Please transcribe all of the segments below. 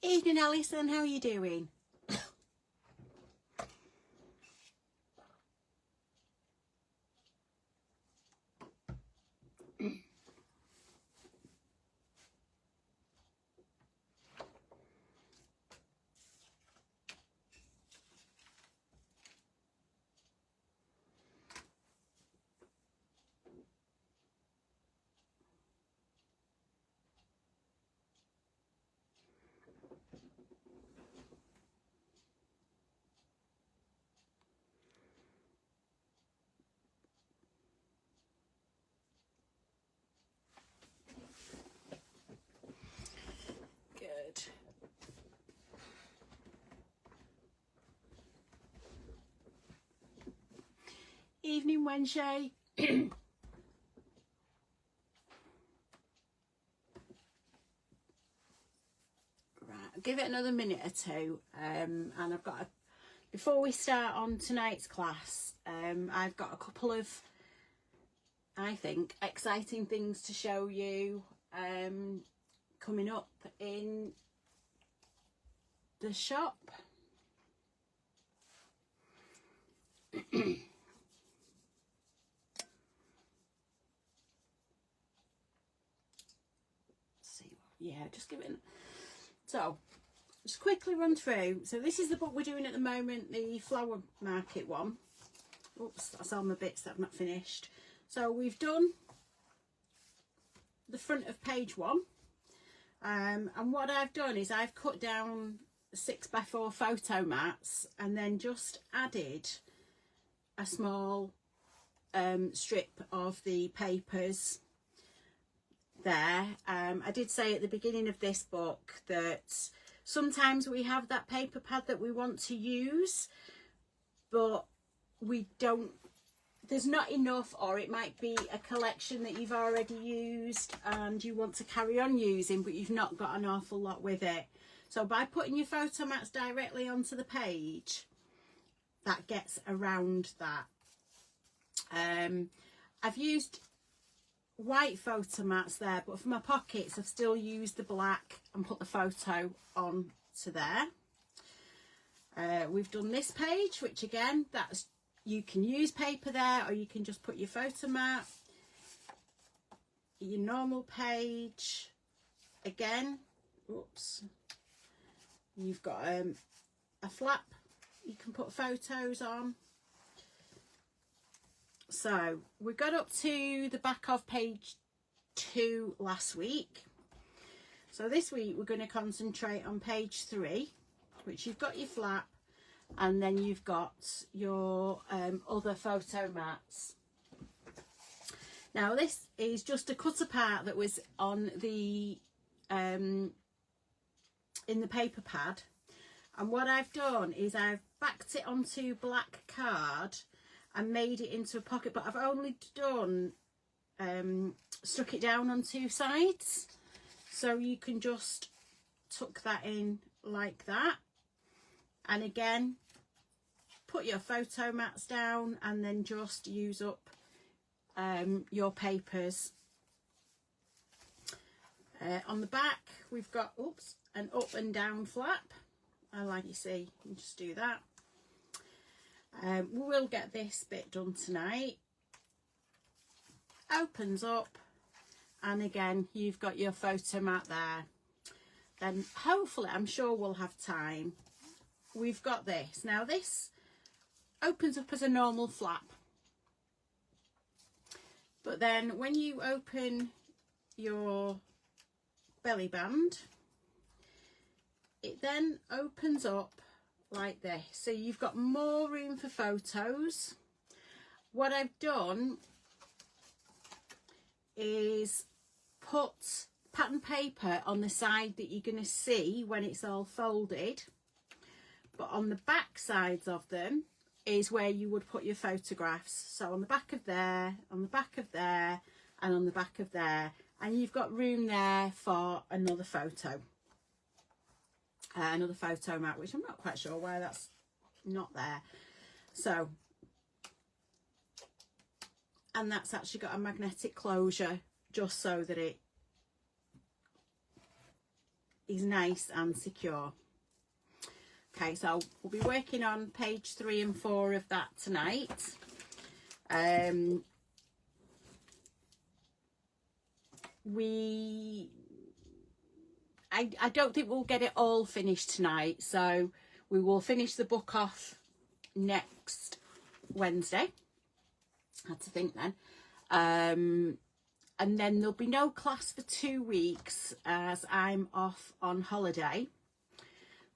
Evening, Alison. How are you doing? Good. Evening, Wednesday. Right, I'll give it another minute or two, and I've got before we start on tonight's class, I've got a couple of, I think, exciting things to show you coming up in the shop. Yeah, just give it so just quickly run through. So this is the book we're doing at the moment, the Flower Market one. Oops, that's all my bits that I've not finished. So we've done the front of page 1, and what I've done is I've cut down 6x4 photo mats and then just added a small strip of the papers there. I did say at the beginning of this book that sometimes we have that paper pad that we want to use, but we don't, there's not enough, or it might be a collection that you've already used and you want to carry on using, but you've not got an awful lot with it. So by putting your photo mats directly onto the page, that gets around that. I've used white photo mats there, but for my pockets I've still used the black and put the photo on to there. We've done this page, which again, that's, you can use paper there, or you can just put your photo mat. Your normal page again, oops, you've got a flap you can put photos on. So we got up to the back of page 2 last week. So this week we're going to concentrate on page 3, which you've got your flap, and then you've got your other photo mats. Now this is just a cut apart that was on the in the paper pad, and what I've done is I've backed it onto black card and made it into a pocket, but I've only done stuck it down on 2 sides, so you can just tuck that in like that, and again put your photo mats down and then just use up your papers. On the back we've got an up and down flap, and like you see, you just do that. We will get this bit done tonight. Opens up, and again you've got your photo mat there. Then hopefully, I'm sure we'll have time, we've got this. Now this opens up as a normal flap, but then when you open your belly band, it then opens up like this, so you've got more room for photos. What I've done is put pattern paper on the side that you're going to see when it's all folded, but on the back sides of them is where you would put your photographs. So on the back of there, on the back of there, and on the back of there, and you've got room there for another photo. Another photo mat, which I'm not quite sure why that's not there. So, and that's actually got a magnetic closure just so that it is nice and secure. Okay, so we'll be working on page 3 and 4 of that tonight. I don't think we'll get it all finished tonight, so we will finish the book off next Wednesday. I had to think then. And then there'll be no class for 2 weeks as I'm off on holiday.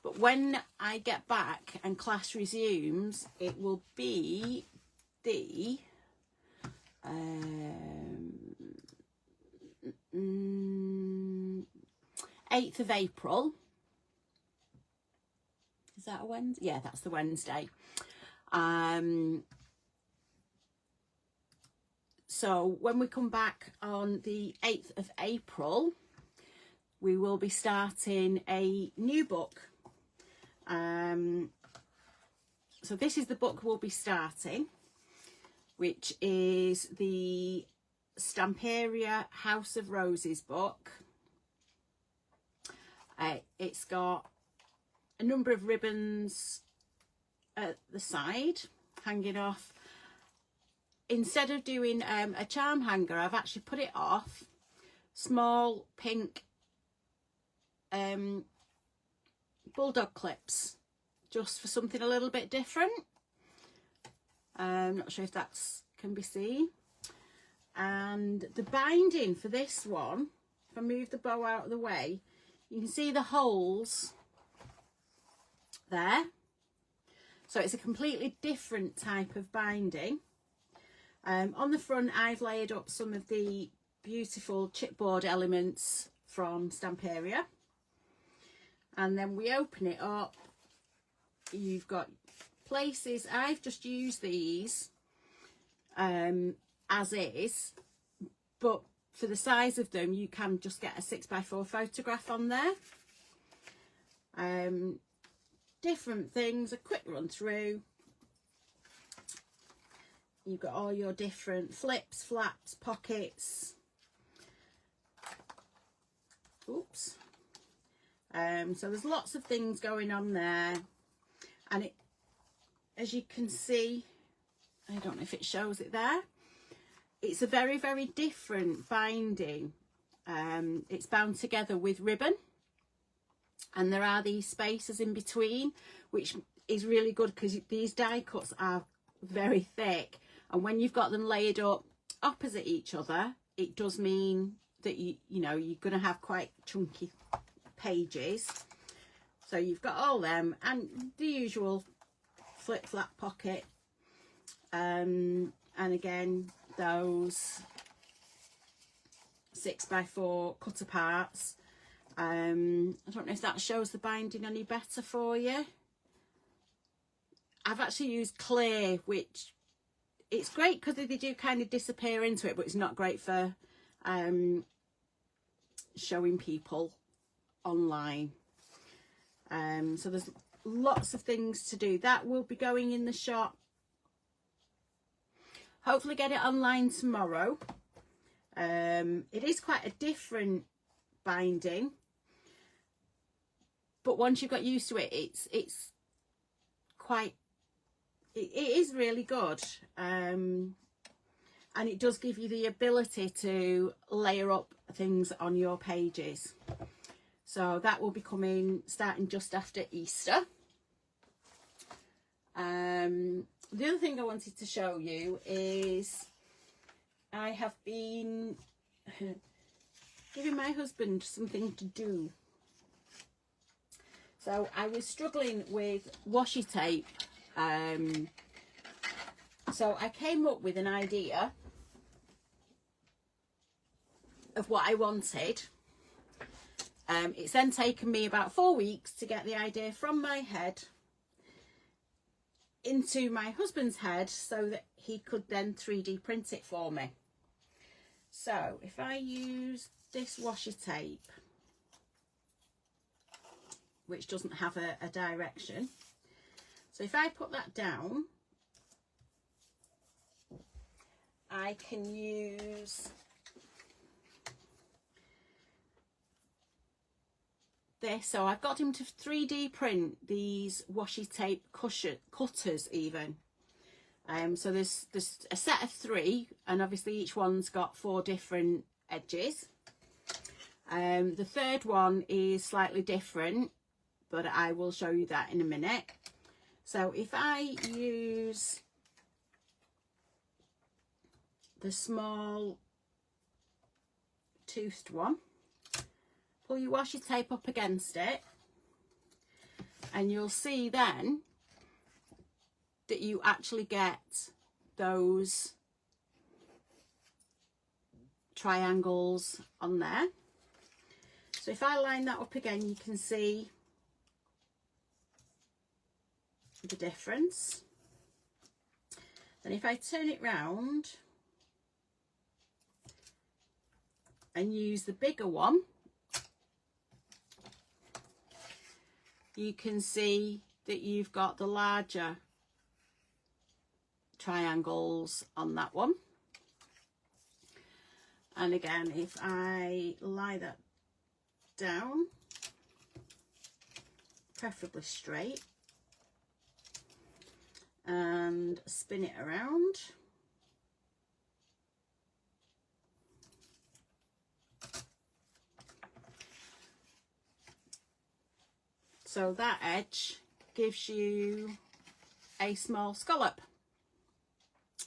But when I get back and class resumes, it will be the 8th of April. Is that a Wednesday? Yeah, that's the Wednesday. So when we come back on the 8th of April, we will be starting a new book. So this is the book we'll be starting, which is the Stamperia House of Roses book. It's got a number of ribbons at the side hanging off. Instead of doing a charm hanger, I've actually put it off small pink bulldog clips, just for something a little bit different. I'm not sure if that can be seen. And the binding for this one, if I move the bow out of the way, you can see the holes there. So it's a completely different type of binding. On the front, I've layered up some of the beautiful chipboard elements from Stamperia. And then we open it up. You've got places. I've just used these as is, but for the size of them, you can just get a 6x4 photograph on there. Different things, a quick run through. You've got all your different flips, flaps, pockets. Oops. So there's lots of things going on there. And it, as you can see, I don't know if it shows it there. It's a very, very different binding. It's bound together with ribbon. And there are these spaces in between, which is really good because these die cuts are very thick. And when you've got them layered up opposite each other, it does mean that you know you're going to have quite chunky pages. So you've got all them and the usual flip flap pocket, and again those 6x4 cut aparts. I don't know if that shows the binding any better for you. I've actually used clear, which it's great because they do kind of disappear into it, but it's not great for showing people online. So there's lots of things to do. That will be going in the shop. Hopefully get it online tomorrow. It is quite a different binding, but once you've got used to it, it's quite, it is really good. And it does give you the ability to layer up things on your pages. So that will be coming starting just after Easter. The other thing I wanted to show you is I have been giving my husband something to do. So I was struggling with washi tape. So I came up with an idea of what I wanted. It's then taken me about 4 weeks to get the idea from my head into my husband's head so that he could then 3D print it for me. So if I use this washi tape, which doesn't have a direction, so if I put that down, I can use this. So I've got him to 3D print these washi tape cutters even. So there's a set of 3, and obviously each one's got 4 different edges. The third one is slightly different, but I will show you that in a minute. So if I use the small toothed one, pull your washi tape up against it, and you'll see then that you actually get those triangles on there. So if I line that up again, you can see the difference. And if I turn it round and use the bigger one, you can see that you've got the larger triangles on that one. And again, if I lie that down, preferably straight, and spin it around, so that edge gives you a small scallop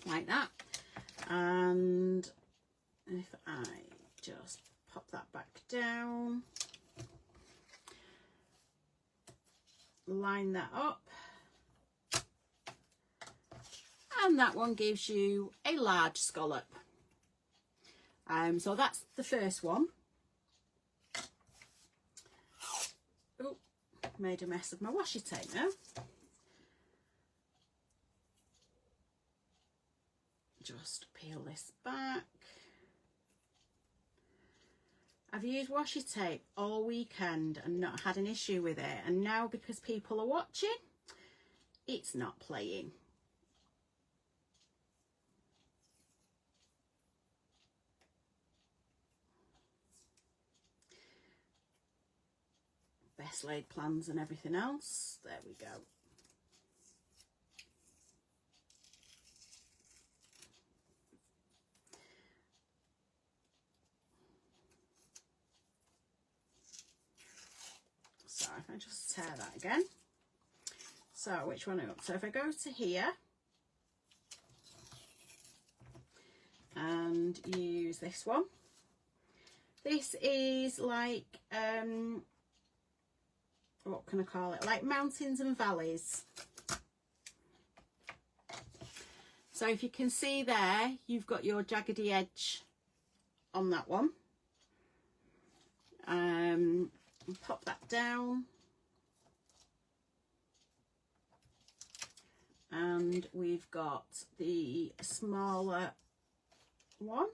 like that. And if I just pop that back down, line that up, and that one gives you a large scallop. So that's the first one. Oh, made a mess of my washi tape now. Just peel this back. I've used washi tape all weekend and not had an issue with it, and now because people are watching, it's not playing. Best laid plans and everything else. There we go. So if I just tear that again. So which one up? So if I go to here and use this one, this is like what can I call it, like mountains and valleys. So if you can see there, you've got your jaggedy edge on that one. Pop that down, and we've got the smaller one,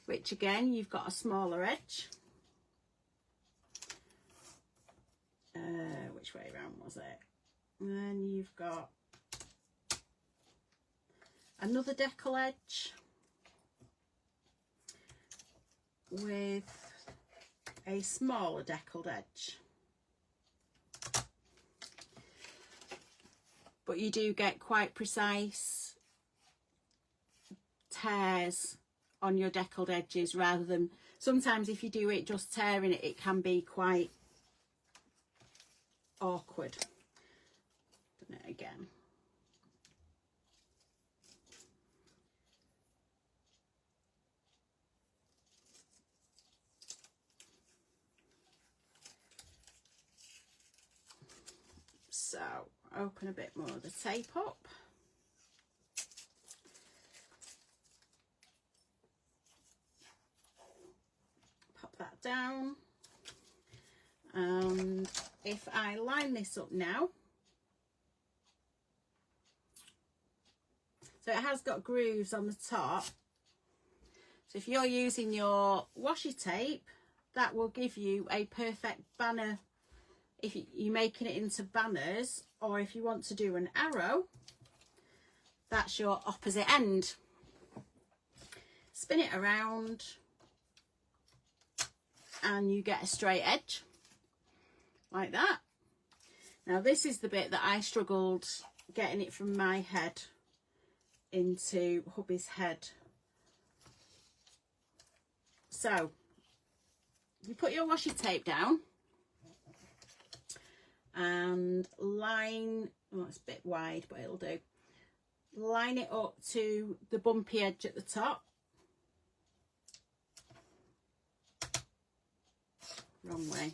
which again you've got a smaller edge. Which way around was it? And then you've got another decal edge with a smaller deckled edge. But you do get quite precise tears on your deckled edges, rather than sometimes if you do it just tearing it, it can be quite awkward. Done it again. So open a bit more of the tape up. Pop that down. And if I line this up now, so it has got grooves on the top. So if you're using your washi tape, that will give you a perfect banner. If you're making it into banners, or if you want to do an arrow, that's your opposite end. Spin it around, and you get a straight edge like that. Now this is the bit that I struggled getting it from my head into hubby's head. So you put your washi tape down and line, well, it's a bit wide, but it'll do. Line it up to the bumpy edge at the top. Wrong way.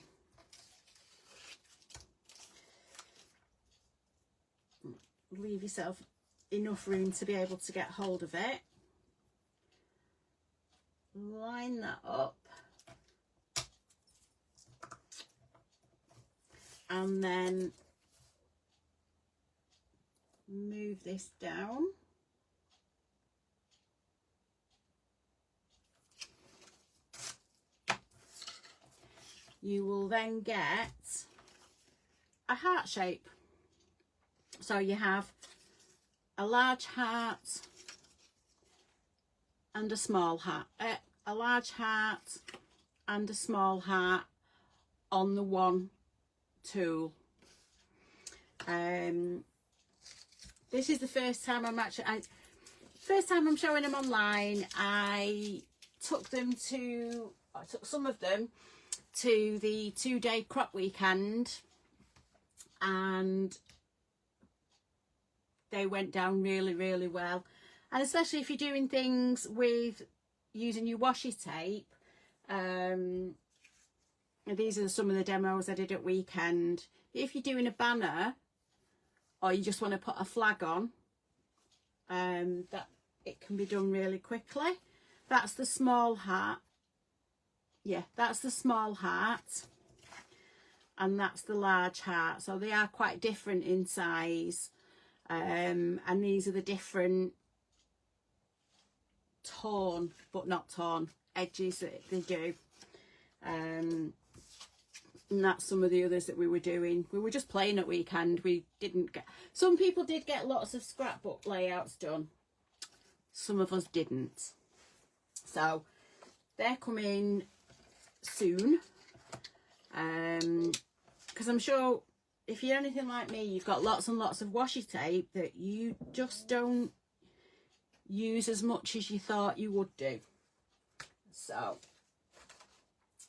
Leave yourself enough room to be able to get hold of it. Line that up. And then move this down. You will then get a heart shape. So you have a large heart and a small heart, a large heart and a small heart on the one tool. This is the first time I'm showing them online. I took some of them to the 2-day crop weekend, and they went down really, really well. And especially if you're doing things with using your washi tape, these are some of the demos I did at weekend. If you're doing a banner or you just want to put a flag on, that it can be done really quickly. That's the small heart. Yeah, that's the small heart, and that's the large heart. So they are quite different in size, and these are the different torn, but not torn, edges that they do. And that's some of the others that we were doing. We were just playing at weekend. We didn't get, some people did get lots of scrapbook layouts done, some of us didn't. So they're coming soon, because I'm sure if you're anything like me, you've got lots and lots of washi tape that you just don't use as much as you thought you would do. So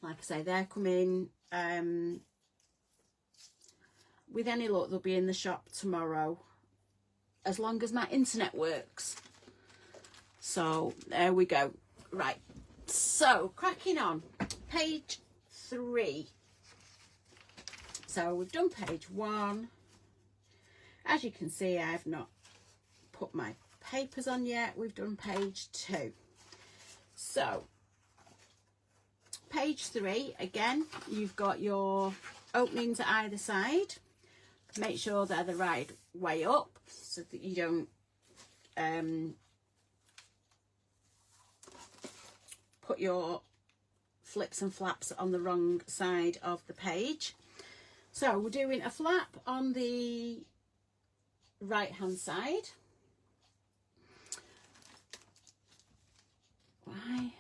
like I say, they're coming, with any luck they'll be in the shop tomorrow, as long as my internet works. So there we go. Right, so cracking on, page 3. So we've done page 1. As you can see, I've not put my papers on yet. We've done page 2. So page 3, again, you've got your openings at either side. Make sure they're the right way up so that you don't put your flips and flaps on the wrong side of the page. So we're doing a flap on the right hand side. Why?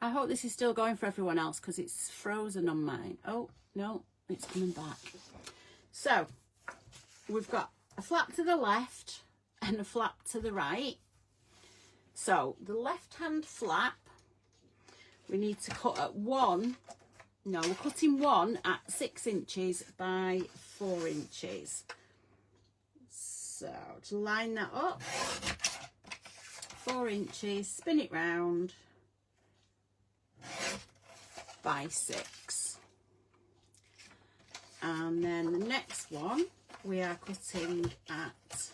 I hope this is still going for everyone else, because it's frozen on mine. Oh no, it's coming back. So we've got a flap to the left and a flap to the right. So the left hand flap, we need to cut at we're cutting one at 6 inches by 4 inches. So to line that up, 4 inches, spin it round by 6. And then the next one we are cutting at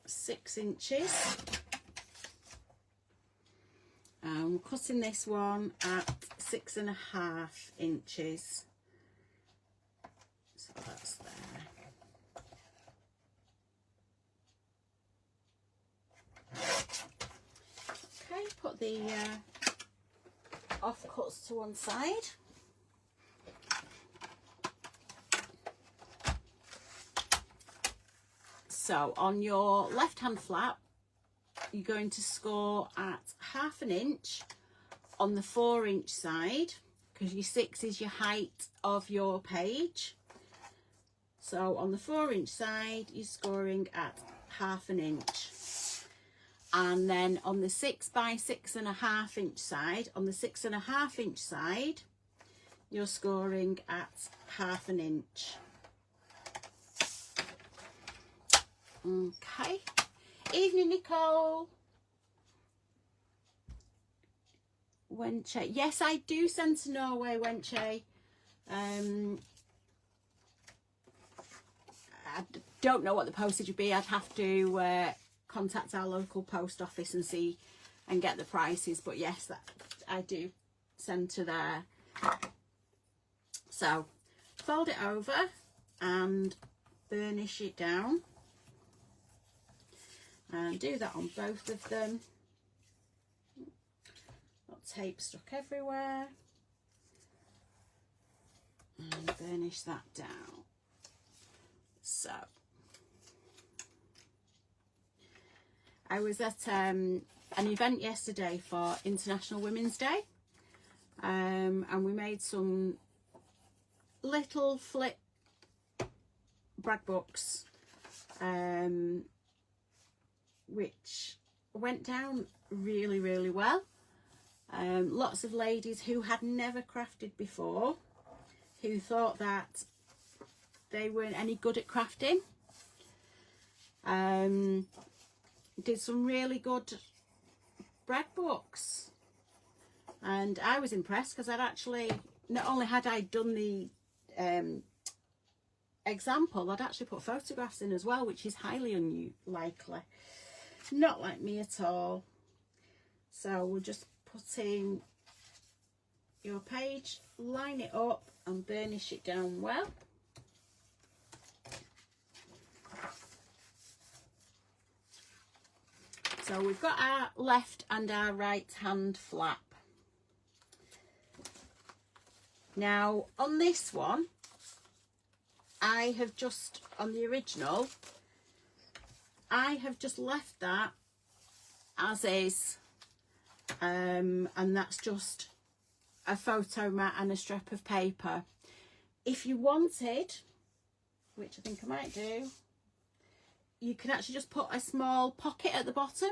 6 inches, and we're cutting this one at 6.5 inches. So that's there. Okay, put the offcuts to one side. So on your left hand flap, you're going to score at 1/2 inch on the 4-inch side, because your 6 is your height of your page. So on the 4-inch side, you're scoring at 1/2 inch. And then on the 6 by 6.5 inch side, on the 6.5 inch side, you're scoring at 1/2 inch. Okay. Evening, Nicole. Wenche. Yes, I do send to Norway, Wenche. I don't know what the postage would be. I'd have to contact our local post office and see and get the prices. But yes, that I do send to there. So fold it over and burnish it down. And do that on both of them. Got tape stuck everywhere. And burnish that down. So I was at an event yesterday for International Women's Day, and we made some little flip brag books, which went down really, really well. Lots of ladies who had never crafted before, who thought that they weren't any good at crafting, did some really good brag books, and I was impressed because I'd actually, not only had I done the example, I'd actually put photographs in as well, which is highly unlikely, not like me at all. So we'll just put in your page, line it up and burnish it down well. So we've got our left and our right hand flap. Now on this one, I have just, on the original, I have just left that as is, and that's just a photo mat and a strip of paper. If you wanted, which I think I might do, you can actually just put a small pocket at the bottom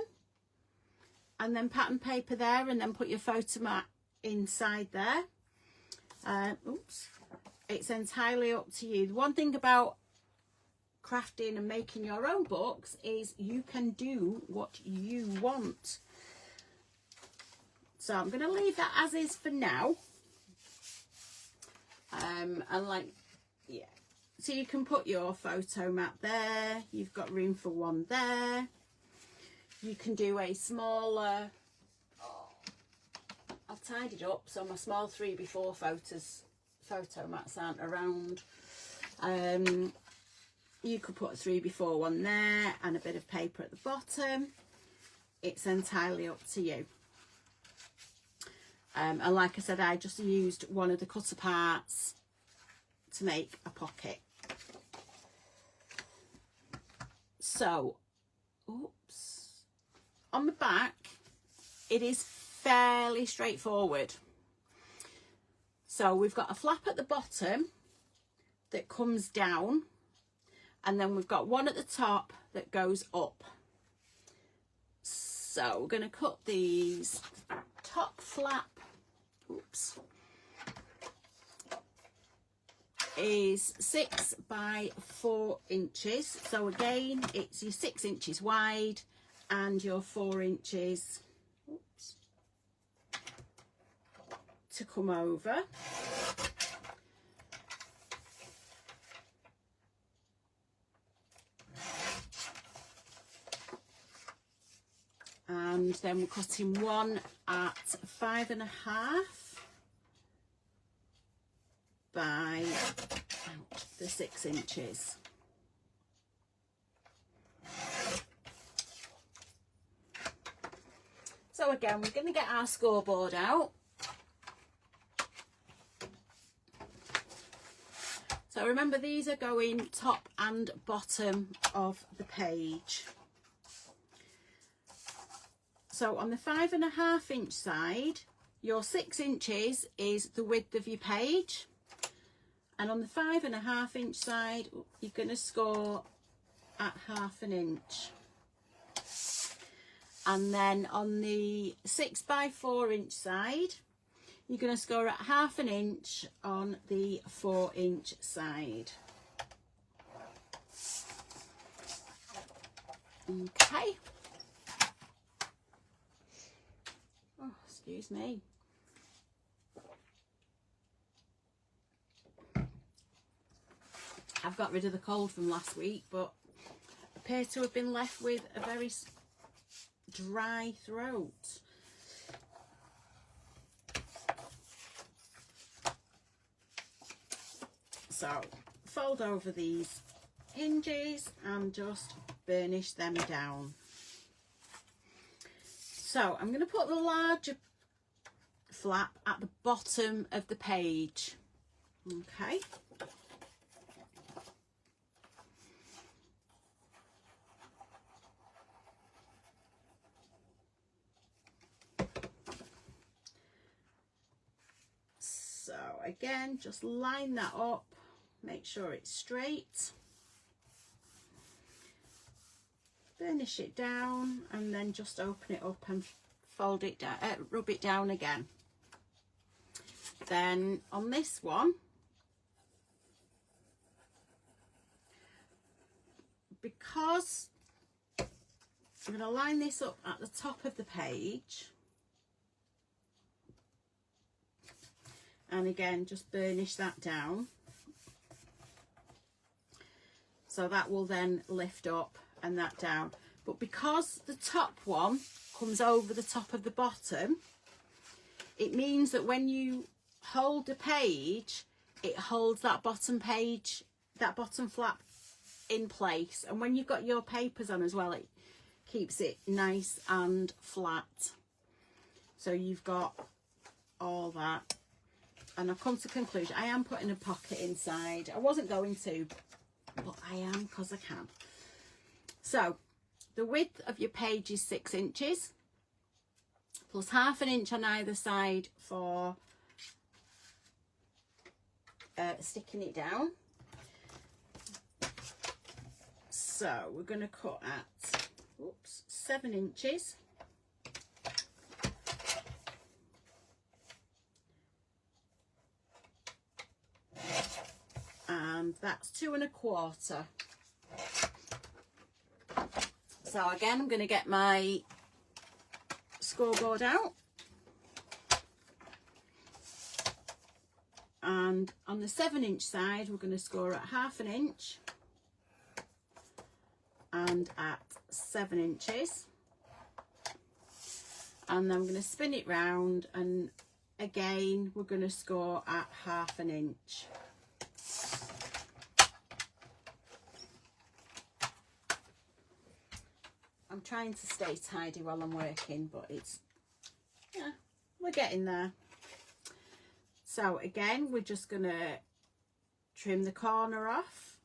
and then pattern paper there, and then put your photo mat inside there. Oops, it's entirely up to you. The one thing about crafting and making your own books is you can do what you want. So I'm going to leave that as is for now. And like, yeah, so you can put your photo mat there. You've got room for one there. You can do a smaller, I've tidied up so my small 3x4 photo mats aren't around. You could put a 3x4 one there and a bit of paper at the bottom. It's entirely up to you. And like I said, I just used one of the cut aparts to make a pocket. So, oops, on the back, it is fairly straightforward. So we've got a flap at the bottom that comes down, and then we've got one at the top that goes up. So we're going to cut these. Top flap, oops, is 6 by 4 inches. So again, it's your 6 inches wide and your 4 inches, oops, to come over. And then we're cutting one at 5.5 by the 6 inches. So again, we're going to get our scoreboard out. So remember, these are going top and bottom of the page. So on the 5.5 inch side, your 6 inches is the width of your page, and on the 5.5 inch side you're going to score at 1/2 inch, and then on the 6x4 inch side you're going to score at 1/2 inch on the 4 inch side. Okay. Oh, excuse me. I've got rid of the cold from last week, but appear to have been left with a very dry throat. So fold over these hinges and just burnish them down. So I'm going to put the larger flap at the bottom of the page. Okay. So again, just line that up, make sure it's straight, burnish it down, and then just open it up and fold it down, rub it down again. Then on this one, because I'm going to line this up at the top of the page, and again just burnish that down, so that will then lift up and that down. But because the top one comes over the top of the bottom, it means that when you hold the page, it holds that bottom page, that bottom flap in place, and when you've got your papers on as well, it keeps it nice and flat. So you've got all that. And I've come to the conclusion I am putting a pocket inside. I wasn't going to, but I am because I can. So the width of your page is 6 inches plus 1/2 inch on either side for sticking it down. So we're going to cut at 7 inches. And that's 2 1/4. So again, I'm going to get my scoreboard out, and on the 7 inch side we're going to score at 1/2 inch and at 7 inches, and then I'm going to spin it round, and again we're going to score at 1/2 inch. I'm trying to stay tidy while I'm working, but it's, yeah, we're getting there. So again, we're just going to trim the corner off.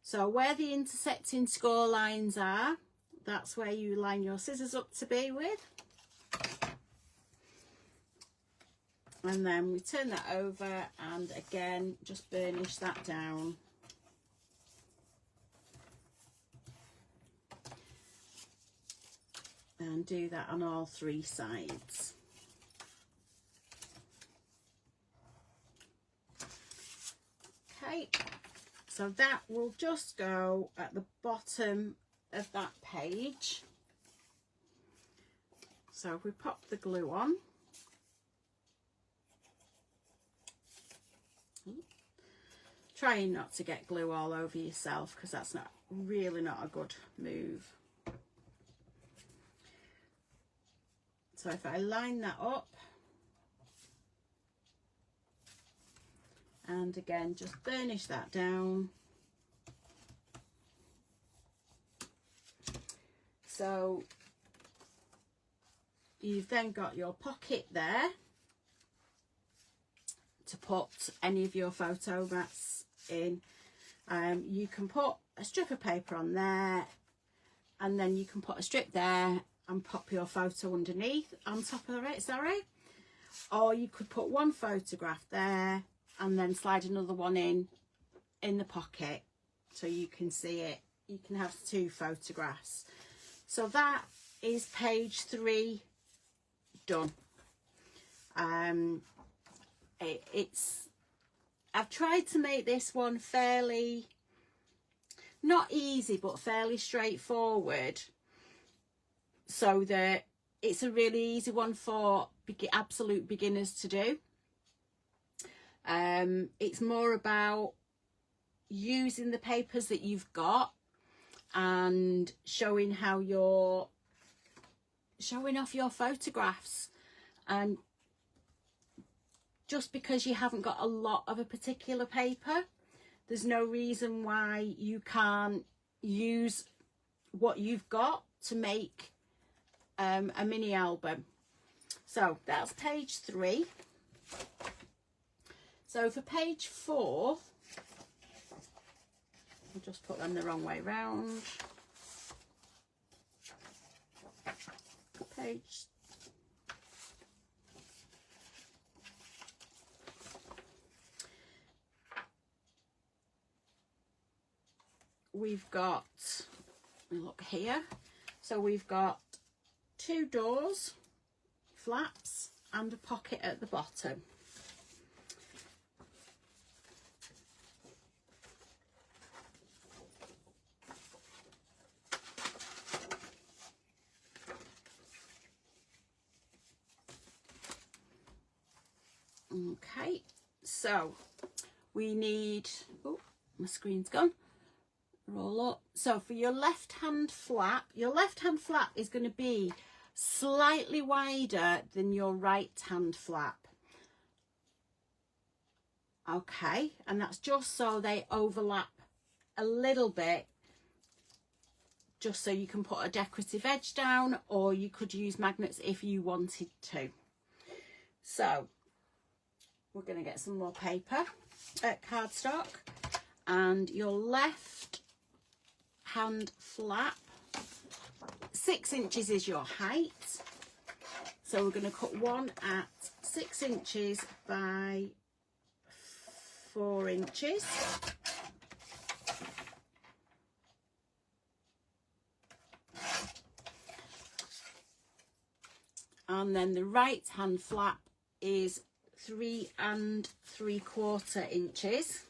So where the intersecting score lines are, that's where you line your scissors up to be with. And then we turn that over and again just burnish that down. And do that on all 3 sides. Okay, so that will just go at the bottom of that page. So if we pop the glue on, trying not to get glue all over yourself, because that's really not a good move. So if I line that up, and again just burnish that down. So you've then got your pocket there to put any of your photo mats in. You can put a strip of paper on there, and then you can put a strip there and pop your photo underneath on top of it, sorry. Or you could put one photograph there and then slide another one in the pocket so you can see it. You can have 2 photographs. So that is page 3 done. I've tried to make this one fairly, not easy, but fairly straightforward, so that it's a really easy one for absolute beginners to do. It's more about using the papers that you've got and showing how you're showing off your photographs. And just because you haven't got a lot of a particular paper, there's no reason why you can't use what you've got to make a mini album. So that's page 3. So for page 4, I'll just put them the wrong way round. Page we've got, look here, so we've got 2 doors, flaps and a pocket at the bottom. Okay, so we need, oh, my screen's gone. Roll up. So for your left hand flap is going to be slightly wider than your right hand flap. Okay, and that's just so they overlap a little bit, just so you can put a decorative edge down, or you could use magnets if you wanted to. So we're going to get some more paper, cardstock, and your left hand flap, 6 inches is your height, so we're going to cut one at 6 inches by 4 inches. And then the right hand flap is 3 3/4 inches.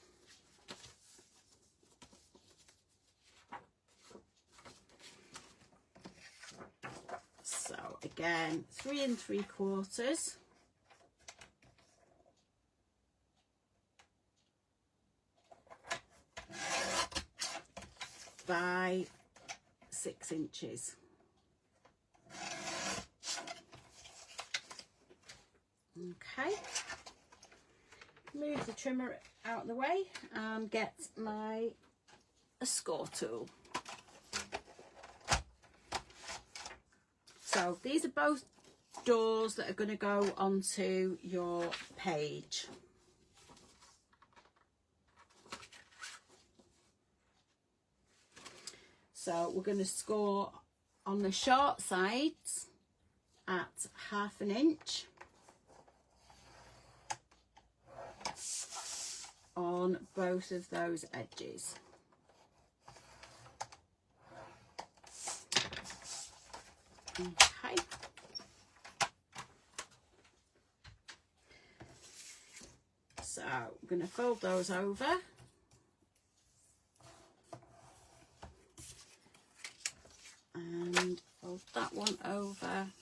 So again, 3 3/4 by 6 inches. Okay, move the trimmer out of the way and get my score tool. So these are both doors that are going to go onto your page. So we're going to score on the short sides at 1/2 inch. On both of those edges. Okay. So I'm going to fold those over. And fold that one over.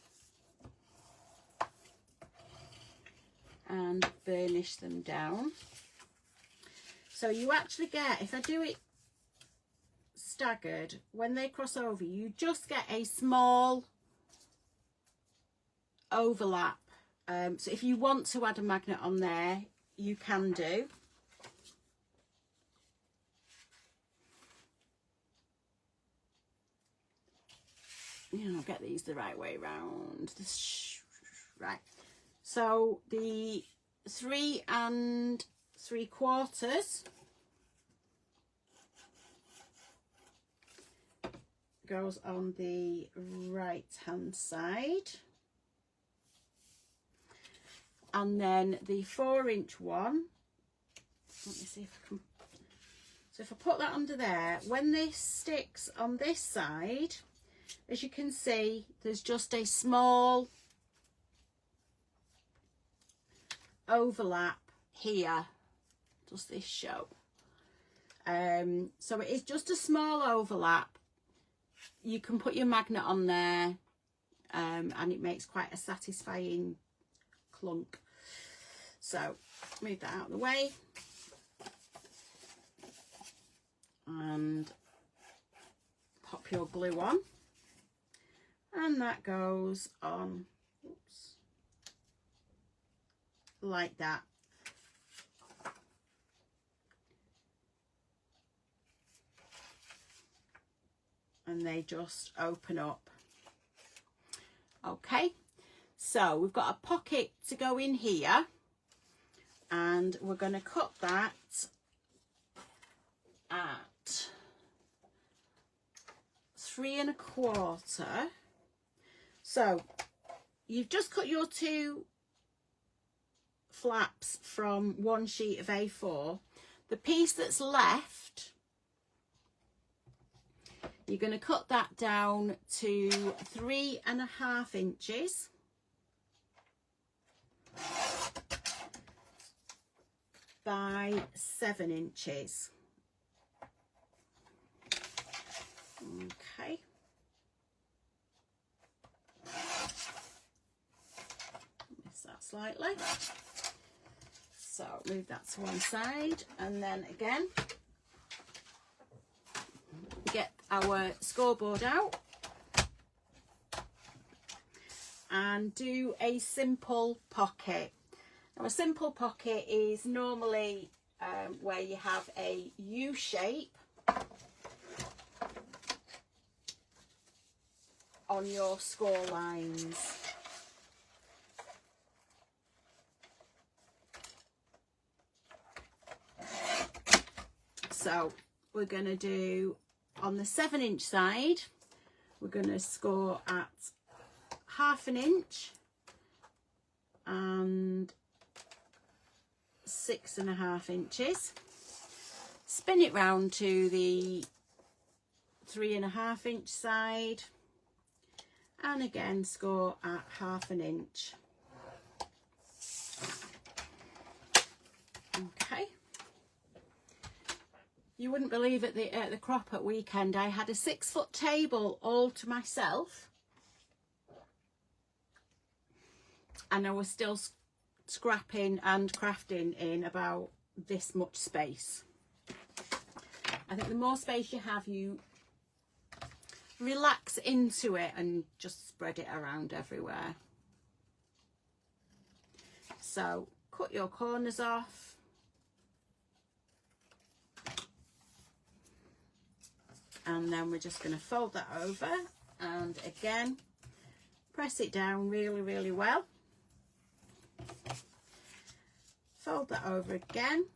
And burnish them down. So you actually get, if I do it staggered, when they cross over, you just get a small overlap. So if you want to add a magnet on there, you can do. You know, get these the right way round. Right. So the 3 3/4 goes on the right hand side, and then the 4-inch one, let me see if I can, so if I put that under there, when this sticks on this side, as you can see, there's just a small overlap here. Does this show? So it is just a small overlap. You can put your magnet on there, and it makes quite a satisfying clunk. So move that out of the way, and pop your glue on, and that goes on, oops, like that. And they just open up. Okay, so we've got a pocket to go in here, and we're going to cut that at 3 1/4. So you've just cut your 2 flaps from 1 sheet of A4. The piece that's left, you're going to cut that down to 3 1/2 inches. By 7 inches. Okay. Miss that slightly. So move that to one side, and then again get our scoreboard out and do a simple pocket. Now, a simple pocket is normally where you have a U shape on your score lines. So we're going to do, on the 7-inch side, we're going to score at 1/2 inch and 6 1/2 inches. Spin it round to the 3 1/2 inch side, and again score at 1/2 inch. Okay. You wouldn't believe at the crop at weekend, I had a 6-foot table all to myself, and I was still scrapping and crafting in about this much space. I think the more space you have, you relax into it and just spread it around everywhere. So cut your corners off. And then we're just going to fold that over, and again press it down really, really well. Fold that over again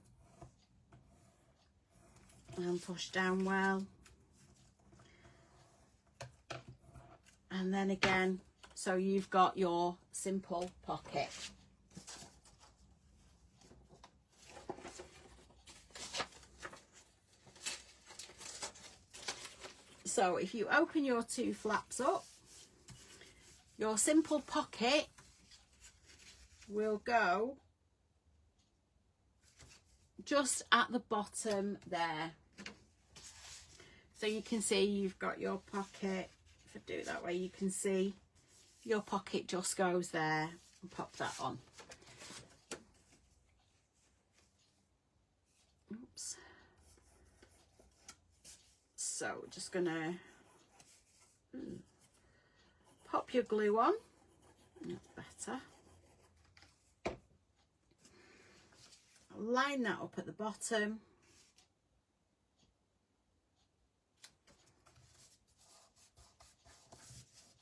and push down well, and then again, so you've got your simple pocket. So if you open your 2 flaps up, your simple pocket will go just at the bottom there. So you can see you've got your pocket. If I do it that way, you can see your pocket just goes there, and pop that on. Oops. So we're just gonna pop your glue on. That's better. Line that up at the bottom.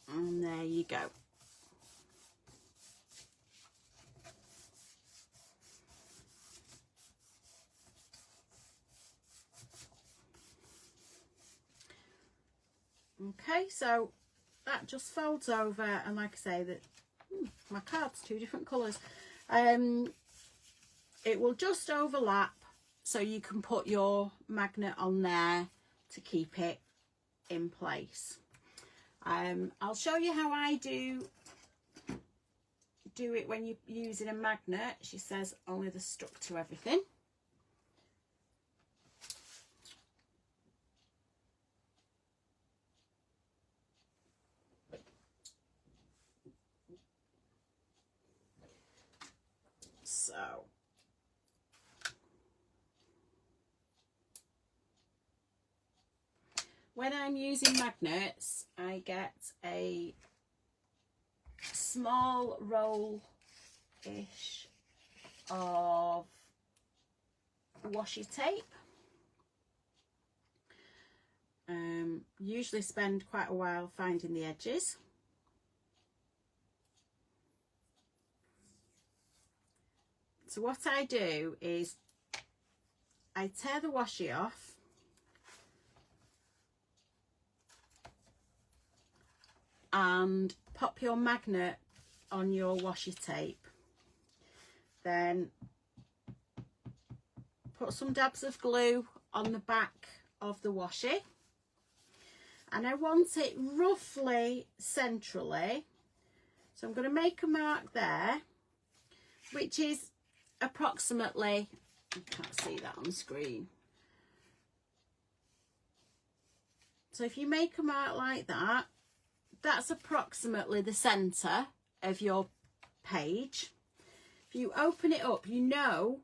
And there you go. Okay, so that just folds over, and like I say, that my card's two different colours. It will just overlap, so you can put your magnet on there to keep it in place. I'll show you how I do it when you're using a magnet. She says only they're stuck to everything. So when I'm using magnets, I get a small roll-ish of washi tape. Usually spend quite a while finding the edges. So what I do is I tear the washi off, and pop your magnet on your washi tape. Then put some dabs of glue on the back of the washi, and I want it roughly centrally, so I'm going to make a mark there, which is approximately, you can't see that on screen, so if you make a mark like that, that's approximately the centre of your page. If you open it up, you know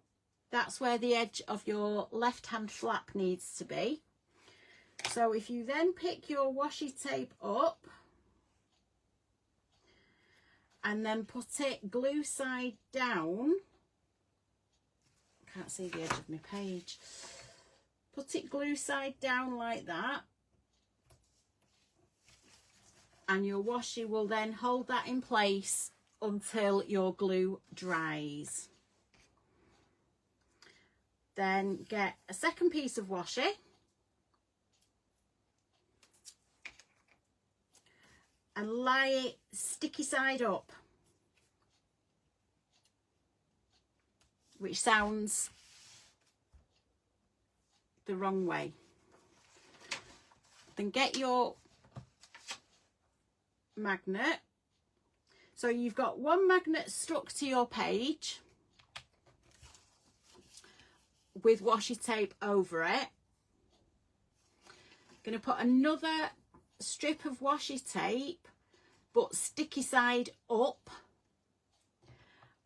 that's where the edge of your left hand flap needs to be. So if you then pick your washi tape up and then put it glue side down, can't see the edge of my page, put it glue side down like that, and your washi will then hold that in place until your glue dries. Then get a second piece of washi and lie it sticky side up, which sounds the wrong way. Then get your magnet. So you've got one magnet stuck to your page with washi tape over it. Going to put another strip of washi tape but sticky side up,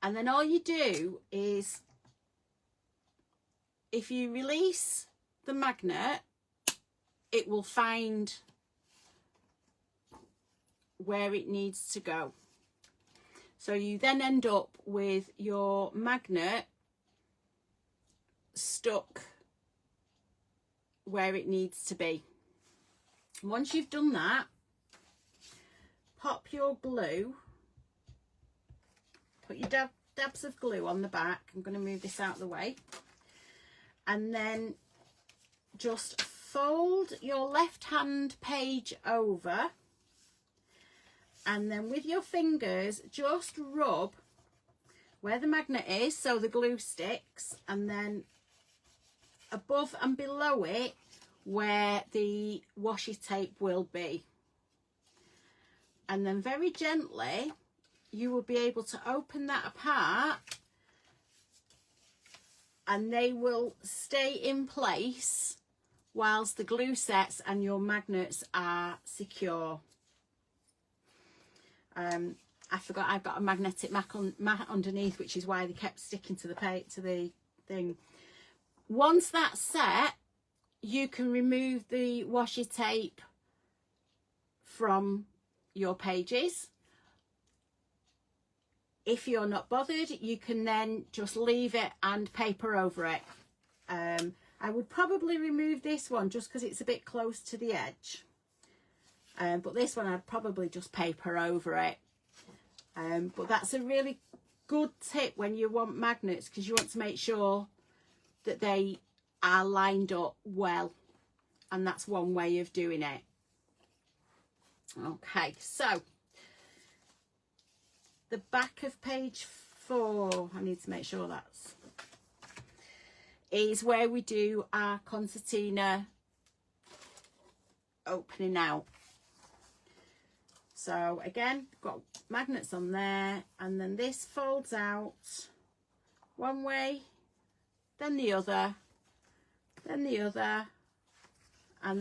and then all you do is, if you release the magnet, it will find where it needs to go. So you then end up with your magnet stuck where it needs to be. Once you've done that, pop your glue, put your dabs of glue on the back. I'm going to move this out of the way, and then just fold your left hand page over, and then with your fingers just rub where the magnet is so the glue sticks, and then above and below it where the washi tape will be. And then very gently you will be able to open that apart, and they will stay in place whilst the glue sets and your magnets are secure. I forgot I've got a magnetic mat underneath, which is why they kept sticking to the thing. Once that's set, you can remove the washi tape from your pages. If you're not bothered, you can then just leave it and paper over it. I would probably remove this one just because it's a bit close to the edge. But this one I'd probably just paper over it. But that's a really good tip when you want magnets, because you want to make sure that they are lined up well, and that's one way of doing it. Okay, so the back of page 4, I need to make sure that's, is where we do our concertina opening out. So again, got magnets on there, and then this folds out one way, then the other, and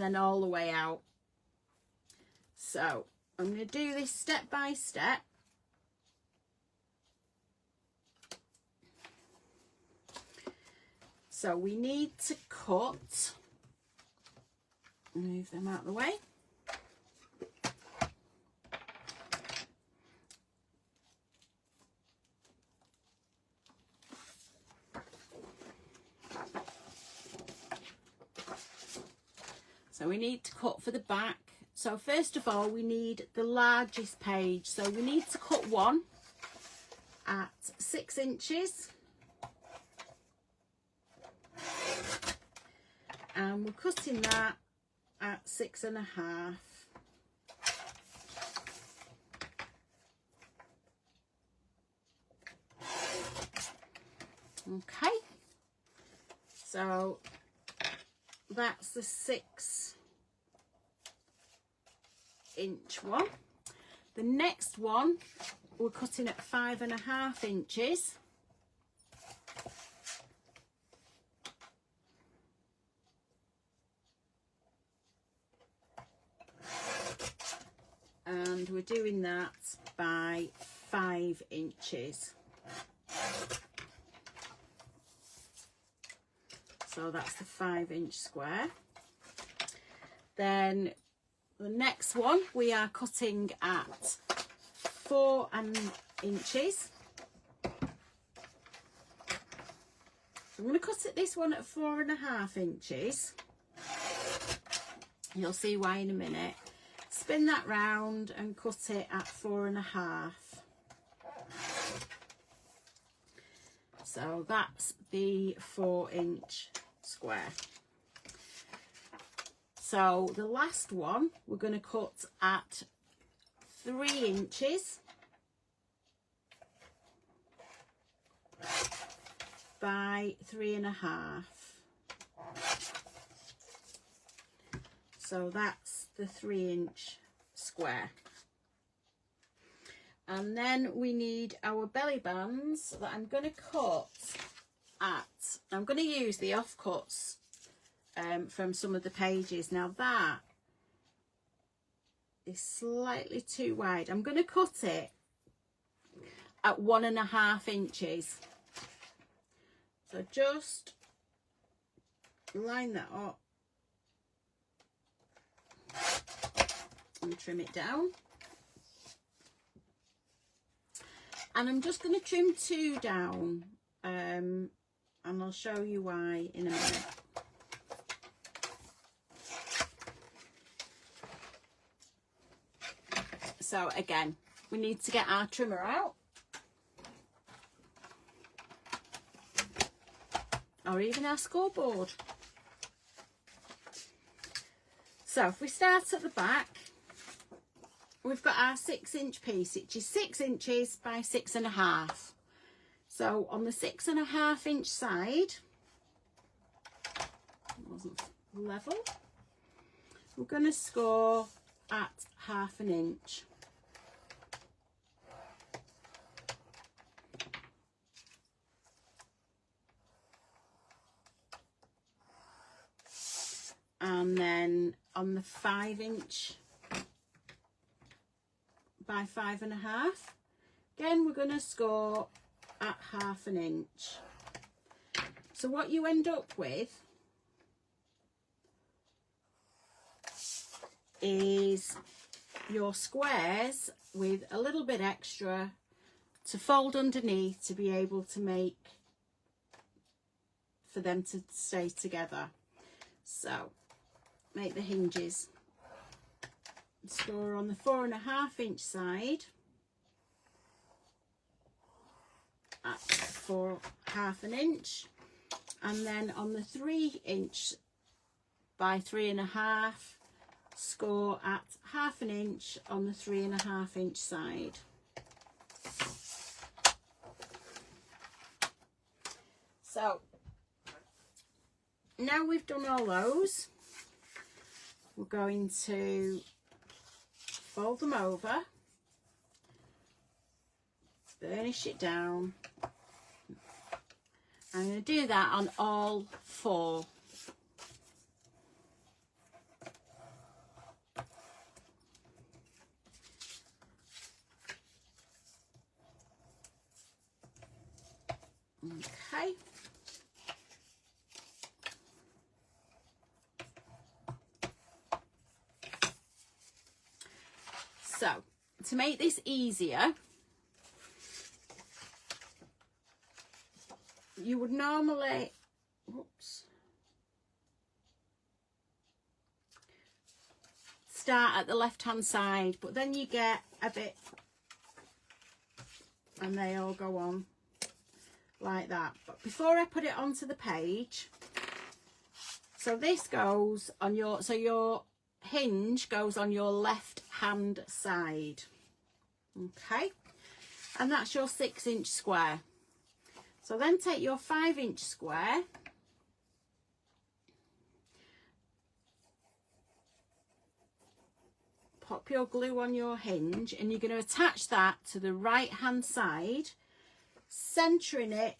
then all the way out. So I'm going to do this step by step. So we need to cut, move them out of the way. So we need to cut for the back. So first of all, we need the largest page. So we need to cut one at 6 inches. And we're cutting that at 6.5. Okay, so that's the 6-inch one. The next one we're cutting at 5.5 inches. And we're doing that by 5 inches. So that's the 5-inch square. Then the next one we are cutting at 4 inches. So I'm going to cut this one at 4.5 inches. You'll see why in a minute. Spin that round and cut it at 4.5. So that's the 4-inch square. So the last one we're going to cut at 3 inches by 3.5. So that's the 3-inch square. And then we need our belly bands that I'm going to cut at, I'm going to use the offcuts from some of the pages. Now that is slightly too wide. I'm going to cut it at 1.5 inches. So just line that up and trim it down. And I'm just going to trim 2 down, and I'll show you why in a minute. So again, we need to get our trimmer out, or even our scoreboard. So if we start at the back, we've got our 6-inch piece, which is 6 inches by 6.5. So on the 6.5-inch side, wasn't level, we're going to score at 1/2 inch. And then on the 5-inch by 5.5, again we're going to score at 1/2 inch. So what you end up with is your squares with a little bit extra to fold underneath to be able to make, for them to stay together. So make the hinges. Score on the 4.5-inch side at 1/4 inch, and then on the 3-inch by 3.5, score at 1/2 inch on the 3.5 inch side. So now we've done all those, we're going to fold them over, burnish it down. I'm going to do that on all 4. Okay. So, to make this easier, you would normally, start at the left hand side, but then you get a bit, and they all go on like that. But before I put it onto the page, so this goes on your, so your hinge goes on your left hand side, okay, and that's your 6 inch square. So then take your 5 inch square, pop your glue on your hinge, and you're going to attach that to the right hand side, centering it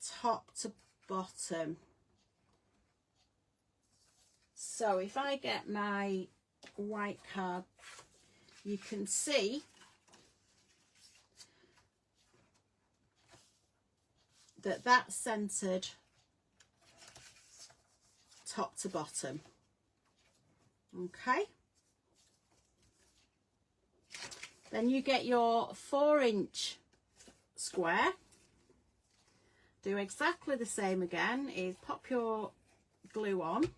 top to bottom. So if I get my white card, you can see that that's centered top to bottom. Okay, then you get your 4 inch square, do exactly the same again, is pop your glue on,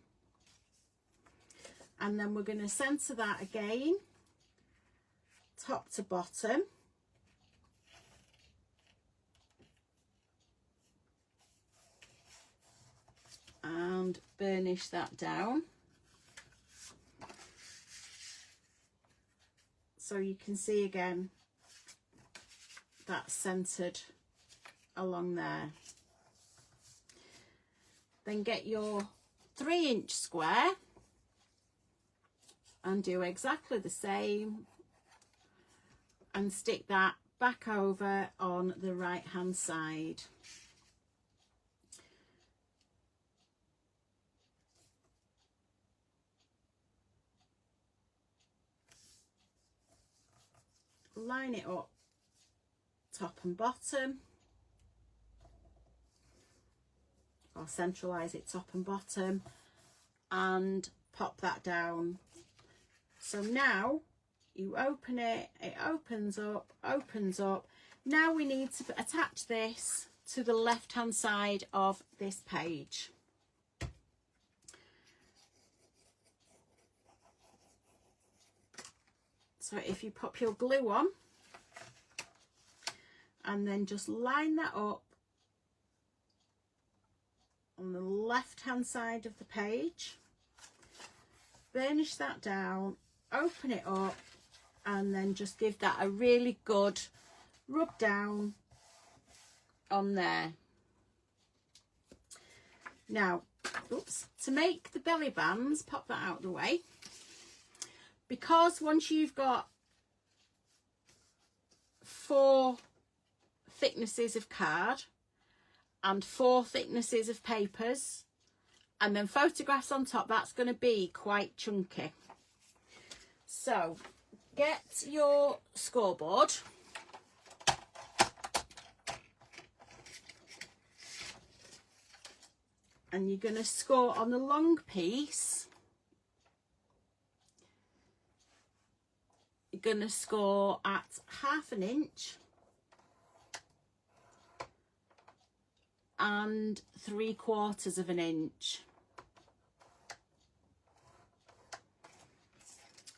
and then we're going to center that again top to bottom. And burnish that down. So you can see again that's centered along there. Then get your 3 inch square and do exactly the same and stick that back over on the right hand side. Line it up top and bottom, or centralize it top and bottom, and pop that down. So now you open it, it opens up. Now we need to attach this to the left hand side of this page. So if you pop your glue on and then just line that up on the left hand side of the page, burnish that down, open it up, and then just give that a really good rub down on there. Now, to make the belly bands, pop that out of the way, because once you've got 4 thicknesses of card and 4 thicknesses of papers and then photographs on top, that's going to be quite chunky. So get your scoreboard and you're going to score on the long piece. You're going to score at 1/2 inch and 3/4 inch.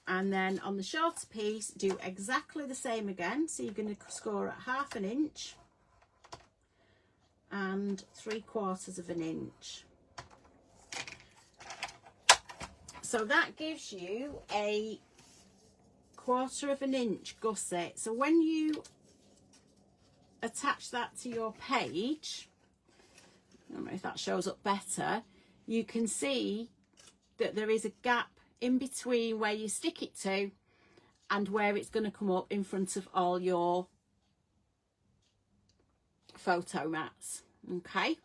And then on the shorter piece, do exactly the same again. So you're going to score at 1/2 inch and 3/4 inch. So that gives you a 1/4 inch gusset. So when you attach that to your page, I don't know if that shows up better, you can see that there is a gap in between where you stick it to and where it's going to come up in front of all your photo mats. Okay,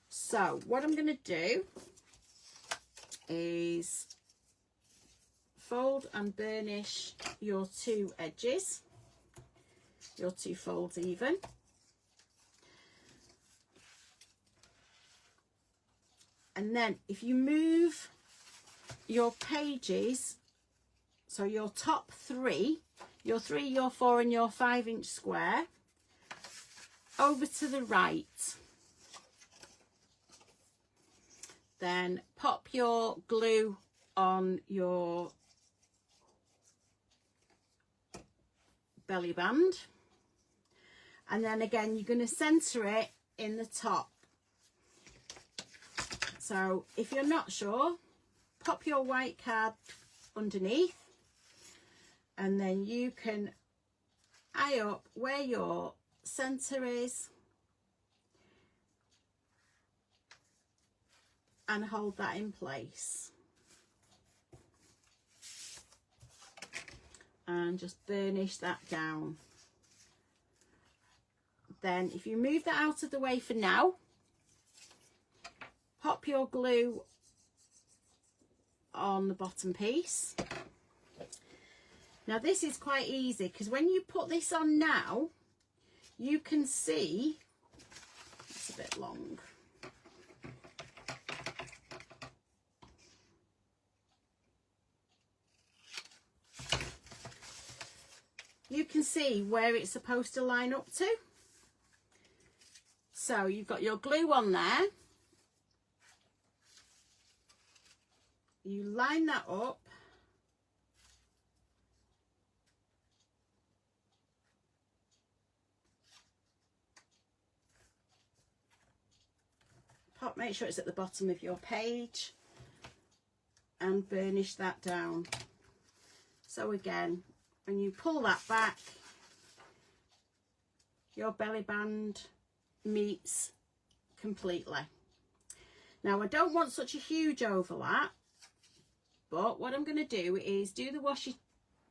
so what I'm going to do is fold and burnish your 2 edges, your 2 folds even. And then if you move your pages, so your top 3, your 3, your 4 and your 5 inch square, over to the right, then pop your glue on your belly band, and then again you're going to center it in the top. So if you're not sure, pop your white card underneath, and then you can eye up where your center is and hold that in place, and just burnish that down. Then if you move that out of the way for now, pop your glue on the bottom piece. Now this is quite easy, because when you put this on now, you can see it's a bit long. You can see where it's supposed to line up to. So you've got your glue on there. You line that up. Make sure it's at the bottom of your page, and burnish that down. So again, when you pull that back, your belly band meets completely. Now I don't want such a huge overlap, but what I'm going to do is do the washi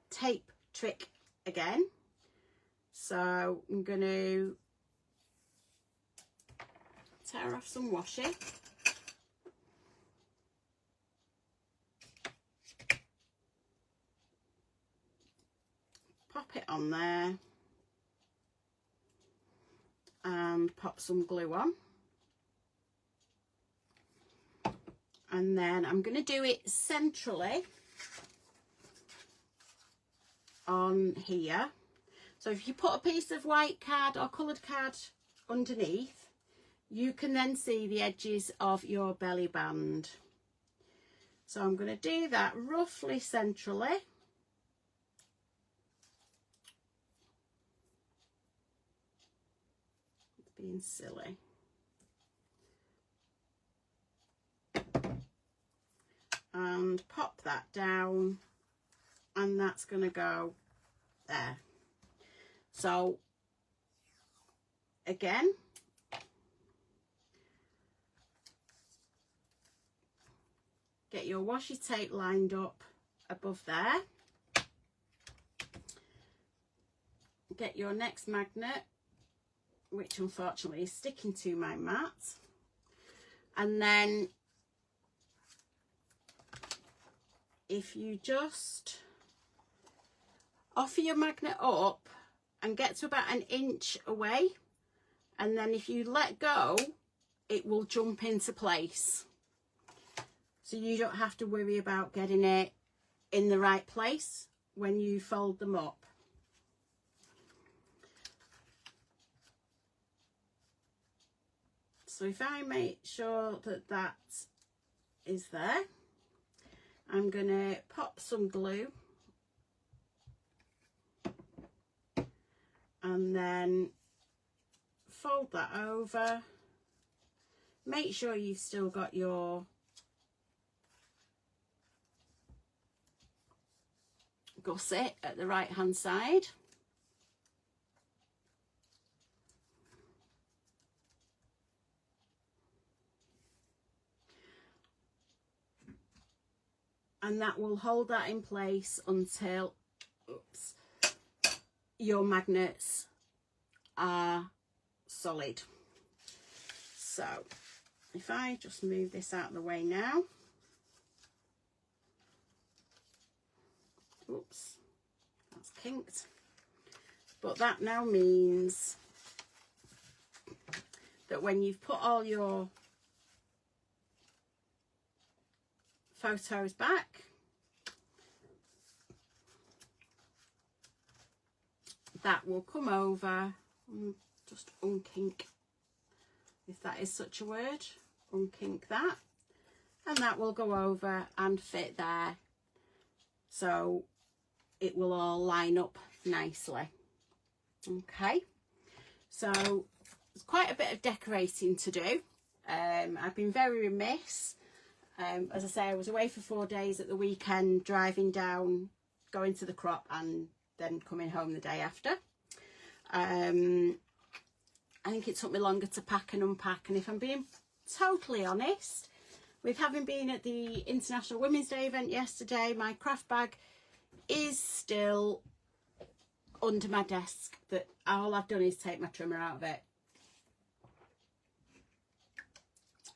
tape trick again. So I'm going to tear off some washi, pop it on there, and pop some glue on, and then I'm going to do it centrally on here. So if you put a piece of white card or coloured card underneath, you can then see the edges of your belly band. So I'm going to do that roughly centrally. It's being silly. And pop that down, and that's going to go there. So again, get your washi tape lined up above there. Get your next magnet, which unfortunately is sticking to my mat, and then if you just offer your magnet up and get to about 1 inch away, and then if you let go, it will jump into place. So you don't have to worry about getting it in the right place when you fold them up. So if I make sure that that is there, I'm going to pop some glue and then fold that over. Make sure you've still got your gusset at the right hand side. And that will hold that in place until, oops, your magnets are solid. So if I just move this out of the way now, oops, that's kinked, but that now means that when you've put all your photos back, that will come over and just unkink, if that is such a word, unkink that, and that will go over and fit there, so it will all line up nicely. Okay, so there's quite a bit of decorating to do. I've been very remiss. As I say, I was away for 4 days at the weekend, driving down, going to the crop and then coming home the day after. I think it took me longer to pack and unpack, and if I'm being totally honest, with having been at the International Women's Day event yesterday, my craft bag is still under my desk, that all I've done is take my trimmer out of it.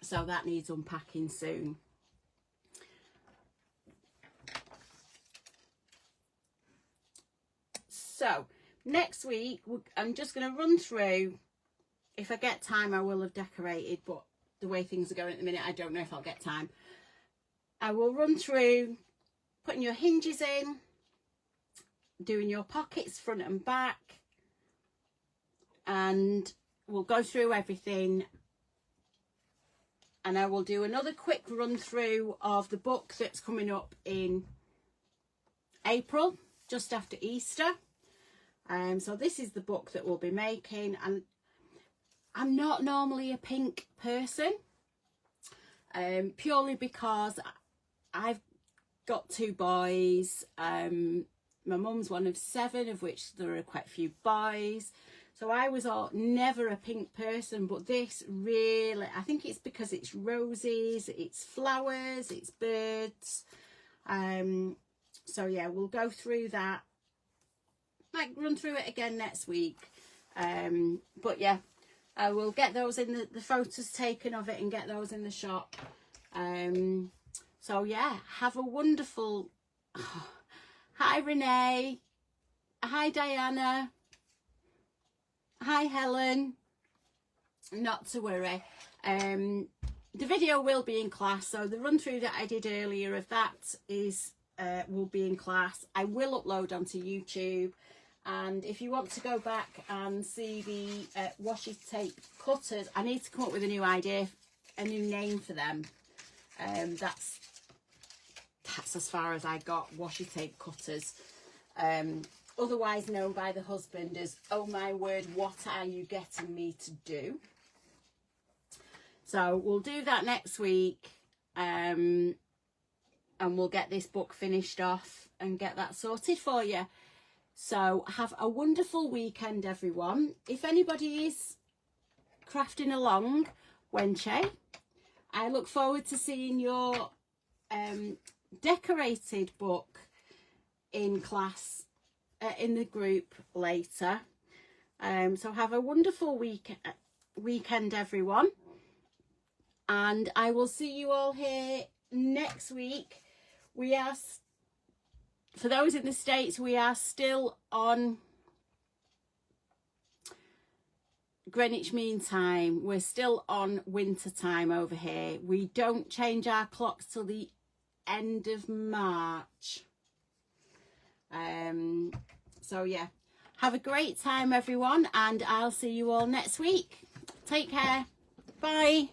So that needs unpacking soon. So next week, I'm just going to run through, if I get time I will have decorated, but the way things are going at the minute, I don't know if I'll get time. I will run through putting your hinges in, doing your pockets front and back, and we'll go through everything. And I will do another quick run through of the book that's coming up in April, just after Easter. So this is the book that we'll be making, and I'm not normally a pink person, purely because I've got 2 boys. My mum's one of 7, of which there are quite a few boys. So I was never a pink person, but this really, I think it's because it's roses, it's flowers, it's birds. So yeah, we'll go through that. Might run through it again next week. But yeah, I will get those in the photos taken of it and get those in the shop. So yeah, have a wonderful, hi Renee, hi Diana, hi Helen. Not to worry, the video will be in class, so the run through that I did earlier of that is will be in class. I will upload onto YouTube, and if you want to go back and see the washi tape cutters, I need to come up with a new idea, a new name for them. That's as far as I got, washi tape cutters, otherwise known by the husband as, oh my word, what are you getting me to do? So we'll do that next week, and we'll get this book finished off and get that sorted for you. So have a wonderful weekend, everyone. If anybody is crafting along, Wenche, I look forward to seeing your decorated book in class, in the group later. So have a wonderful weekend, everyone. And I will see you all here next week. We are, for those in the States, we are still on Greenwich Mean Time. We're still on winter time over here. We don't change our clocks till the end of March. So yeah, have a great time, everyone, and I'll see you all next week. Take care. Bye.